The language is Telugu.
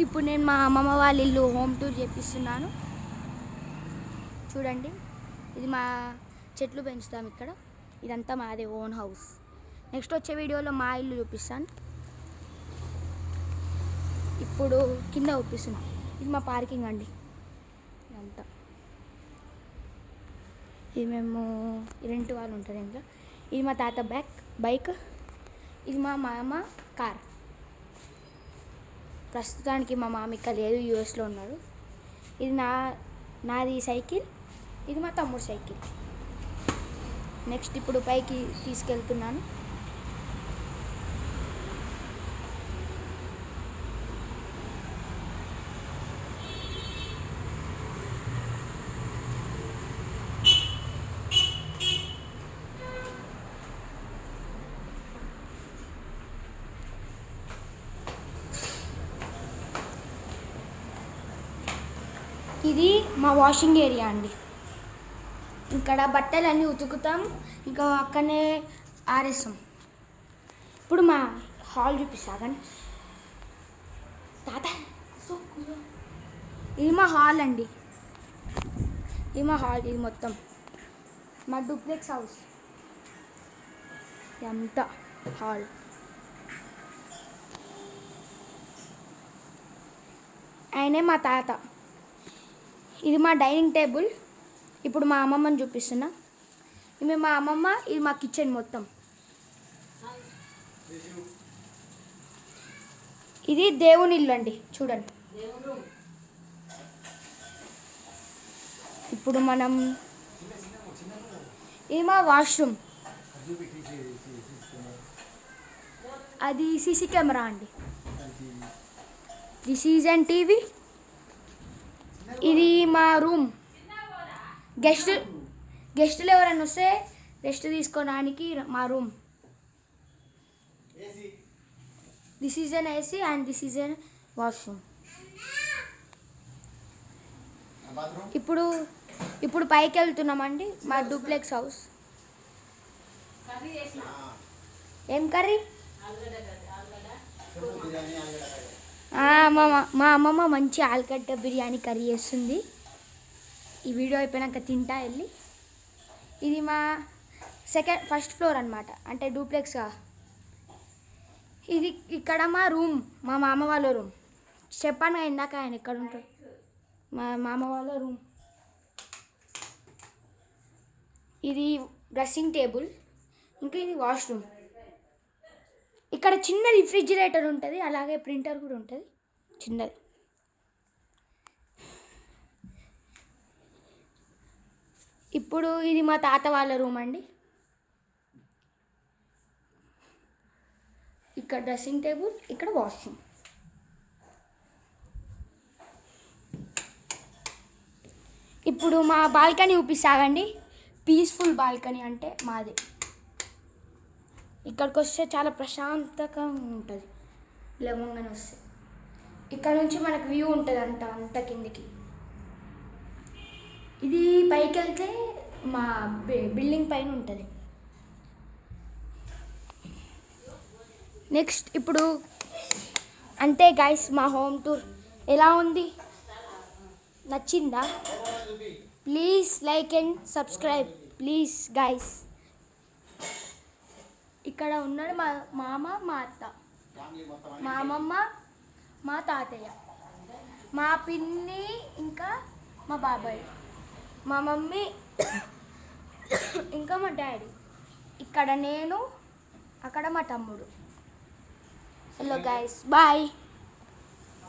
ఇప్పుడు నేను మా అమ్మమ్మ వాళ్ళ ఇల్లు హోమ్ టూర్ చేపిస్తున్నాను. చూడండి, ఇది మా చెట్లు పెంచుతాం ఇక్కడ. ఇదంతా మాదే ఓన్ హౌస్. నెక్స్ట్ వచ్చే వీడియోలో మా ఇల్లు చూపిస్తాను. ఇప్పుడు కింద చూపిస్తున్నాను. ఇది మా పార్కింగ్ అండి. ఇదంతా ఇది మేము రెంట్ వాళ్ళు ఉంటారు ఇంట్లో. ఇది మా తాత బైక్. ఇది మా మామ కార్. ప్రస్తుతానికి మా మామ ఇక్కడ లేదు, యూఎస్లో ఉన్నాడు. ఇది నాది సైకిల్. ఇది మా తమ్ముడు సైకిల్. నెక్స్ట్ ఇప్పుడు పైకి తీసుకెళ్తున్నాను. ఇది మా వాషింగ్ ఏరియా అండి. ఇక్కడ బట్టలన్నీ ఉతుకుతాం, ఇంకా అక్కడనే ఆరేస్తాం. ఇప్పుడు మా హాల్ చూపిస్తాను తాత. ఇది మా హాల్ అండి. ఇది మా హాల్. ఇది మొత్తం మా డూప్లెక్స్ హౌస్. ఇదంతా హాల్. ఆయనే మా తాత. ఇది మా డైనింగ్ టేబుల్. ఇప్పుడు మా అమ్మమ్మని చూపిస్తున్నా. ఇది మా అమ్మమ్మ. ఇది మా కిచెన్ మొత్తం. ఇది దేవుని ఇల్లు అండి, చూడండి. ఇప్పుడు మనం ఇది మా వాష్రూమ్. అది సీసీ కెమెరా అండి. This is and TV. ఇది మా రూమ్. గెస్టులు ఎవరైనా వస్తే రెస్ట్ తీసుకోవడానికి మా room. This is an AC and this is an washroom. ఇప్పుడు పైకి వెళ్తున్నామండి. మా డూప్లెక్స్ హౌస్. ఏం కర్రీ? మా అమ్మమ్మ మంచి ఆలుగడ్డ బిర్యానీ కర్రీ చేస్తుంది. ఈ వీడియో అయిపోయినాక తింటా వెళ్ళి. ఇది మా ఫస్ట్ ఫ్లోర్ అనమాట, అంటే డూప్లెక్స్గా. ఇది ఇక్కడ మా రూమ్, మా మామ వాళ్ళ రూమ్. చెప్పాను ఇందాక ఆయన ఎక్కడ ఉంటాడు. మా మామ వాళ్ళ రూమ్. ఇది డ్రెస్సింగ్ టేబుల్. ఇంకా ఇది వాష్రూమ్. ఇక్కడ చిన్న రిఫ్రిజిరేటర్ ఉంటుంది, అలాగే ప్రింటర్ కూడా ఉంటుంది చిన్నది. ఇప్పుడు ఇది మా తాత వాళ్ళ రూమ్ అండి. ఇక్కడ డ్రెస్సింగ్ టేబుల్, ఇక్కడ వాష్రూమ్. ఇప్పుడు మా బాల్కనీ చూపిస్తాగండి. పీస్ఫుల్ బాల్కనీ అంటే మాది. ఇక్కడికి వస్తే చాలా ప్రశాంతంగా ఉంటుంది. లేవంగానే వస్తే ఇక్కడ నుంచి మనకు వ్యూ ఉంటుంది అంత కిందికి. ఇది పైకి వెళ్తే మా బిల్డింగ్ పైన ఉంటుంది. నెక్స్ట్ ఇప్పుడు అంతే గైస్, మా హోమ్ టూర్ ఎలా ఉంది? నచ్చిందా? Please like and subscribe please guys. ఇక్కడ ఉన్నాడు మా మామ, మా అత్త, మా అమ్మమ్మ, మా తాతయ్య, మా పిన్ని, ఇంకా మా బాబాయ్, మా మమ్మీ, ఇంకా మా డాడీ. ఇక్కడ నేను, అక్కడ మా తమ్ముడు. Hello guys, bye.